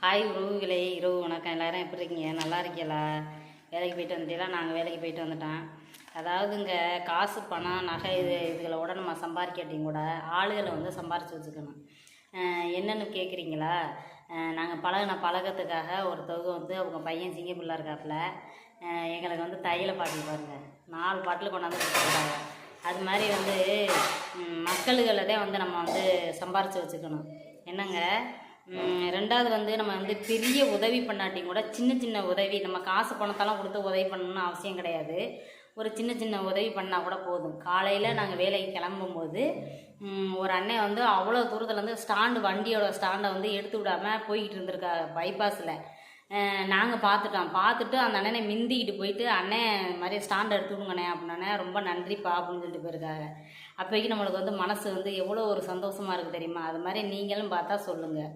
Hi உறவுகளே, இரவு வணக்கம். எல்லோரும் எப்படி இருக்கீங்க? நல்லா இருக்கீங்களா? வேலைக்கு போயிட்டு வந்துட்டீங்களா? நாங்கள் வேலைக்கு போயிட்டு வந்துட்டோம். அதாவதுங்க, காசு பணம் நகை இதுகளோட நம்ம சம்பாதிக்காட்டியும் கூட ஆளுகளை வந்து சம்பாரித்து வச்சுக்கணும். என்னென்னு கேட்குறீங்களா? நாங்கள் பழக்கத்துக்காக ஒருத்தவங்க வந்து அவங்க பையன் சிங்கப்பூரில் இருக்காப்புல எங்களுக்கு வந்து தையலை பாட்டில் பாருங்க 4 பாட்டில் கொண்டாந்து கொடுத்துருக்காங்க. அது மாதிரி வந்து மக்களுகளை தான் வந்து நம்ம வந்து சம்பாரித்து வச்சுக்கணும். என்னங்க, ரெண்டாவது வந்து நம்ம வந்து பெரிய உதவி பண்ணாட்டியும் கூட சின்ன சின்ன உதவி, நம்ம காசு பணத்தெல்லாம் கொடுத்து உதவி பண்ணணும்னு அவசியம் கிடையாது. ஒரு சின்ன சின்ன உதவி பண்ணால் கூட போதும். காலையில் நாங்கள் வேலைக்கு கிளம்பும்போது ஒரு அண்ணன் வந்து அவ்வளோ தூரத்துலேருந்து வண்டியோட ஸ்டாண்டை வந்து எடுத்து விடாமல் போய்கிட்டு இருந்திருக்கா பைபாஸில். நாங்கள் பார்த்துட்டு அந்த அண்ணனை மிந்திக்கிட்டு போயிட்டு, அண்ணன் மாதிரி ஸ்டாண்டை எடுத்து விடுங்கண்ணே அப்படின்னே, ரொம்ப நன்றிப்பா அப்படின்னு சொல்லிட்டு போயிருக்காங்க. அப்போக்கி நம்மளுக்கு வந்து மனசு வந்து எவ்வளோ ஒரு சந்தோஷமாக இருக்குது தெரியுமா? அது மாதிரி நீங்களும் பார்த்தா சொல்லுங்கள்.